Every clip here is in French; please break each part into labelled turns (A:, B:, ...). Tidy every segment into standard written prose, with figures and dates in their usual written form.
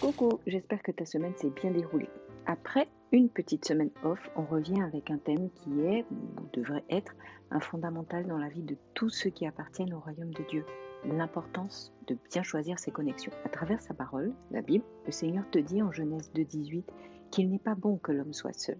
A: Coucou, j'espère que ta semaine s'est bien déroulée. Après une petite semaine off, on revient avec un thème qui est, ou devrait être, un fondamental dans la vie de tous ceux qui appartiennent au royaume de Dieu. L'importance de bien choisir ses connexions. À travers sa parole, la Bible, le Seigneur te dit en Genèse 2,18 qu'il n'est pas bon que l'homme soit seul.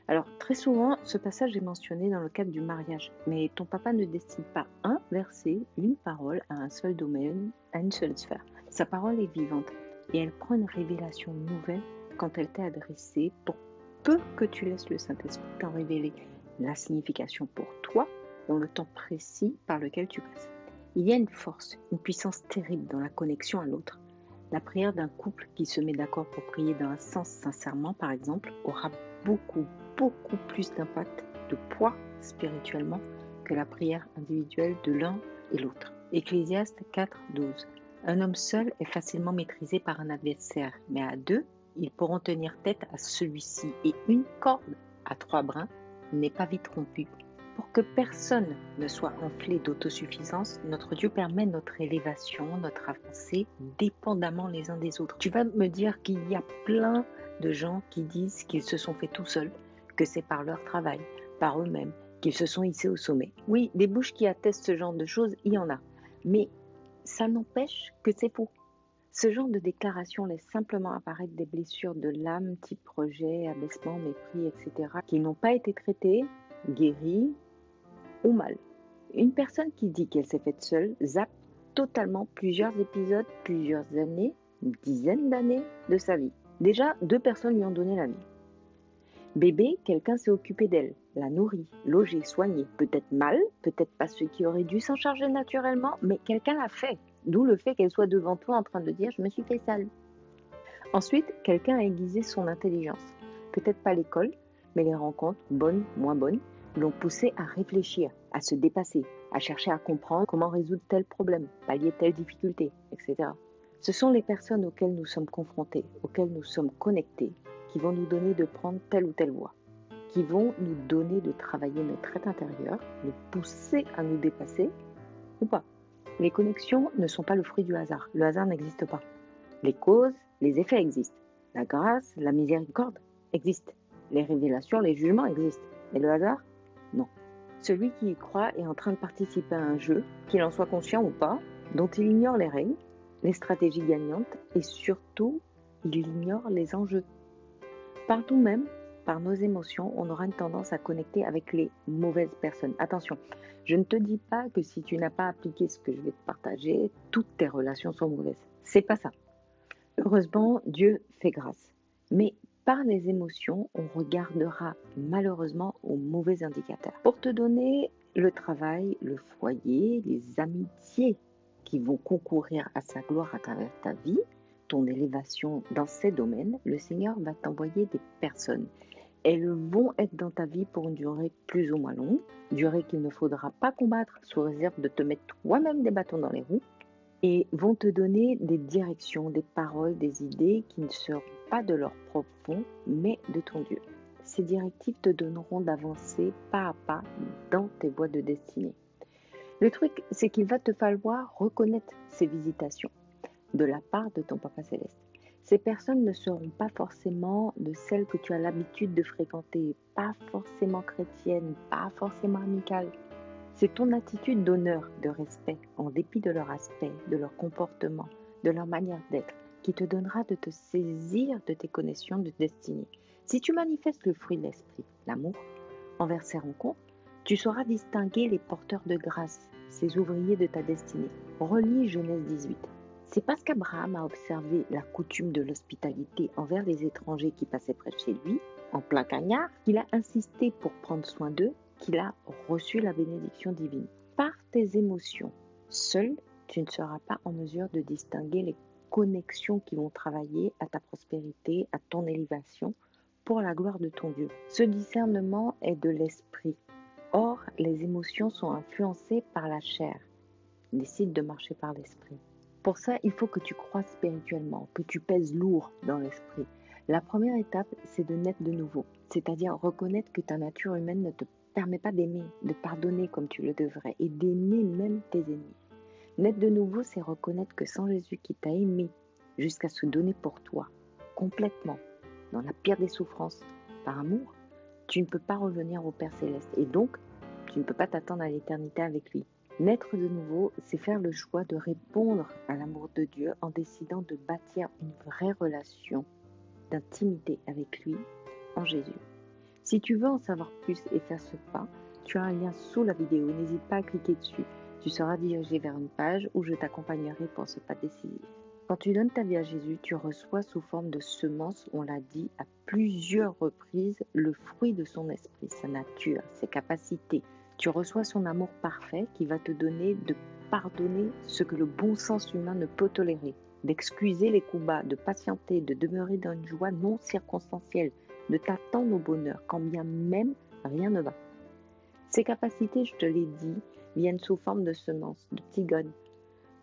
A: Alors, très souvent, ce passage est mentionné dans le cadre du mariage, mais ton papa ne destine pas un verset, une parole à un seul domaine, à une seule sphère. Sa parole est vivante et elle prend une révélation nouvelle quand elle t'est adressée pour peu que tu laisses le Saint-Esprit t'en révéler la signification pour toi dans le temps précis par lequel tu passes. Il y a une force, une puissance terrible dans la connexion à l'autre. La prière d'un couple qui se met d'accord pour prier dans un sens sincèrement, par exemple, aura beaucoup plus d'impact, de poids spirituellement que la prière individuelle de l'un et l'autre. Ecclésiaste 4,12. Un homme seul est facilement maîtrisé par un adversaire, mais à deux, ils pourront tenir tête à celui-ci et une corde à 3 brins n'est pas vite rompue. Pour que personne ne soit enflé d'autosuffisance, notre Dieu permet notre élévation, notre avancée, dépendamment les uns des autres. Tu vas me dire qu'il y a plein de gens qui disent qu'ils se sont faits tout seuls, que c'est par leur travail, par eux-mêmes, qu'ils se sont hissés au sommet. Oui, des bouches qui attestent ce genre de choses, il y en a. Mais ça n'empêche que c'est faux. Ce genre de déclaration laisse simplement apparaître des blessures de l'âme, type rejet, abaissement, mépris, etc., qui n'ont pas été traitées, guéries ou mal. Une personne qui dit qu'elle s'est faite seule zappe totalement plusieurs épisodes, plusieurs années, une dizaine d'années de sa vie. Déjà, 2 personnes lui ont donné la vie. Bébé, quelqu'un s'est occupé d'elle, l'a nourrie, logée, soignée, peut-être mal, peut-être pas ce qui aurait dû s'en charger naturellement, mais quelqu'un l'a fait. D'où le fait qu'elle soit devant toi en train de dire « je me suis fait seule ». Ensuite, quelqu'un a aiguisé son intelligence. Peut-être pas l'école, mais les rencontres, bonnes, moins bonnes, l'ont poussé à réfléchir, à se dépasser, à chercher à comprendre comment résoudre tel problème, pallier telle difficulté, etc. Ce sont les personnes auxquelles nous sommes confrontés, auxquelles nous sommes connectés, qui vont nous donner de prendre telle ou telle voie, qui vont nous donner de travailler notre être intérieur, nous pousser à nous dépasser ou pas. Les connexions ne sont pas le fruit du hasard. Le hasard n'existe pas. Les causes, les effets existent. La grâce, la miséricorde existent. Les révélations, les jugements existent. Et le hasard? Non. Celui qui y croit est en train de participer à un jeu, qu'il en soit conscient ou pas, dont il ignore les règles, les stratégies gagnantes et surtout, il ignore les enjeux. Par nous-mêmes, par nos émotions, on aura une tendance à connecter avec les mauvaises personnes. Attention, je ne te dis pas que si tu n'as pas appliqué ce que je vais te partager, toutes tes relations sont mauvaises. C'est pas ça. Heureusement, Dieu fait grâce. Mais par les émotions, on regardera malheureusement aux mauvais indicateurs. Pour te donner le travail, le foyer, les amitiés qui vont concourir à sa gloire à travers ta vie, ton élévation dans ces domaines, le Seigneur va t'envoyer des personnes. Elles vont être dans ta vie pour une durée plus ou moins longue, durée qu'il ne faudra pas combattre sous réserve de te mettre toi-même des bâtons dans les roues, et vont te donner des directions, des paroles, des idées qui ne seront pas de leur propre fond, mais de ton Dieu. Ces directives te donneront d'avancer pas à pas dans tes voies de destinée. Le truc, c'est qu'il va te falloir reconnaître ces visitations de la part de ton Papa Céleste. Ces personnes ne seront pas forcément de celles que tu as l'habitude de fréquenter, pas forcément chrétiennes, pas forcément amicales. C'est ton attitude d'honneur, de respect, en dépit de leur aspect, de leur comportement, de leur manière d'être, qui te donnera de te saisir de tes connexions de destinée. Si tu manifestes le fruit de l'esprit, l'amour, envers ces rencontres, tu sauras distinguer les porteurs de grâce, ces ouvriers de ta destinée. Relis Genèse 18. C'est parce qu'Abraham a observé la coutume de l'hospitalité envers les étrangers qui passaient près de chez lui, en plein cagnard, qu'il a insisté pour prendre soin d'eux, qu'il a reçu la bénédiction divine. Par tes émotions, seul, tu ne seras pas en mesure de distinguer les connexions qui vont travailler à ta prospérité, à ton élévation, pour la gloire de ton Dieu. Ce discernement est de l'esprit. Or, les émotions sont influencées par la chair. Décide de marcher par l'esprit. Pour ça, il faut que tu crois spirituellement, que tu pèses lourd dans l'esprit. La première étape, c'est de naître de nouveau, c'est-à-dire reconnaître que ta nature humaine ne te permet pas d'aimer, de pardonner comme tu le devrais et d'aimer même tes ennemis. Naître de nouveau, c'est reconnaître que sans Jésus qui t'a aimé jusqu'à se donner pour toi, complètement, dans la pire des souffrances, par amour, tu ne peux pas revenir au Père Céleste et donc tu ne peux pas t'attendre à l'éternité avec lui. Naître de nouveau, c'est faire le choix de répondre à l'amour de Dieu en décidant de bâtir une vraie relation d'intimité avec lui en Jésus. Si tu veux en savoir plus et faire ce pas, tu as un lien sous la vidéo, n'hésite pas à cliquer dessus. Tu seras dirigé vers une page où je t'accompagnerai pour ce pas décisif. Quand tu donnes ta vie à Jésus, tu reçois sous forme de semence, on l'a dit à plusieurs reprises, le fruit de son esprit, sa nature, ses capacités. Tu reçois son amour parfait qui va te donner de pardonner ce que le bon sens humain ne peut tolérer, d'excuser les coups bas, de patienter, de demeurer dans une joie non circonstancielle, de t'attendre au bonheur, quand bien même rien ne va. Ces capacités, je te l'ai dit, viennent sous forme de semences, de petits graines,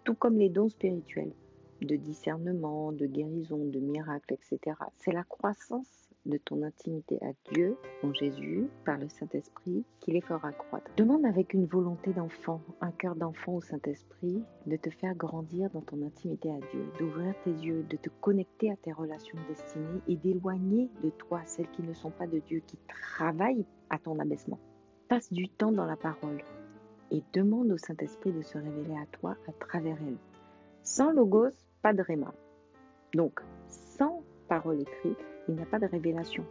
A: tout comme les dons spirituels, de discernement, de guérison, de miracles, etc. C'est la croissance de ton intimité à Dieu, en Jésus, par le Saint-Esprit, qui les fera croître. Demande avec une volonté d'enfant, un cœur d'enfant au Saint-Esprit, de te faire grandir dans ton intimité à Dieu, d'ouvrir tes yeux, de te connecter à tes relations destinées et d'éloigner de toi celles qui ne sont pas de Dieu, qui travaillent à ton abaissement. Passe du temps dans la parole et demande au Saint-Esprit de se révéler à toi à travers elle. Sans logos, pas de réma. Donc, sans parole écrite, il n'y a pas de révélation.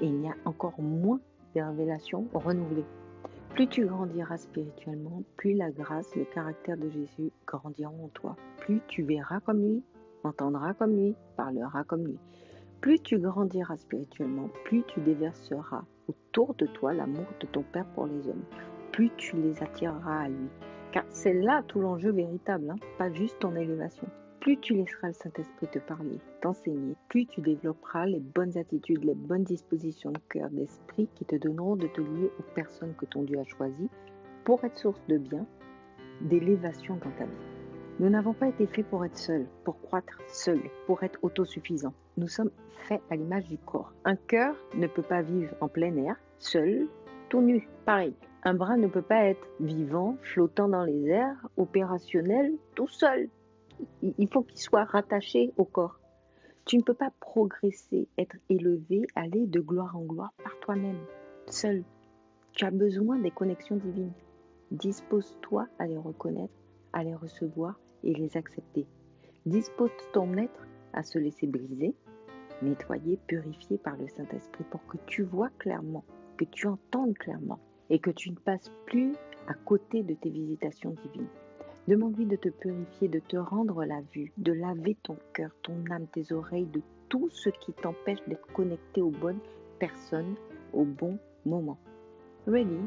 A: Et il y a encore moins de révélations renouvelées. Plus tu grandiras spirituellement, plus la grâce, le caractère de Jésus grandiront en toi. Plus tu verras comme lui, entendras comme lui, parleras comme lui. Plus tu grandiras spirituellement, plus tu déverseras autour de toi l'amour de ton Père pour les hommes. Plus tu les attireras à lui. Car c'est là tout l'enjeu véritable, pas juste ton élévation. Plus tu laisseras le Saint-Esprit te parler, t'enseigner, plus tu développeras les bonnes attitudes, les bonnes dispositions de cœur, d'esprit qui te donneront de te lier aux personnes que ton Dieu a choisies pour être source de bien, d'élévation dans ta vie. Nous n'avons pas été faits pour être seuls, pour croître seuls, pour être autosuffisants. Nous sommes faits à l'image du corps. Un cœur ne peut pas vivre en plein air, seul, tout nu. Pareil, un bras ne peut pas être vivant, flottant dans les airs, opérationnel, tout seul. Il faut qu'il soit rattaché au corps. Tu ne peux pas progresser, être élevé, aller de gloire en gloire par toi-même, seul. Tu as besoin des connexions divines. Dispose-toi à les reconnaître, à les recevoir et les accepter. Dispose ton être à se laisser briser, nettoyer, purifier par le Saint-Esprit pour que tu vois clairement, que tu entendes clairement et que tu ne passes plus à côté de tes visitations divines. Demande-lui de te purifier, de te rendre la vue, de laver ton cœur, ton âme, tes oreilles, de tout ce qui t'empêche d'être connecté aux bonnes personnes au bon moment. Ready?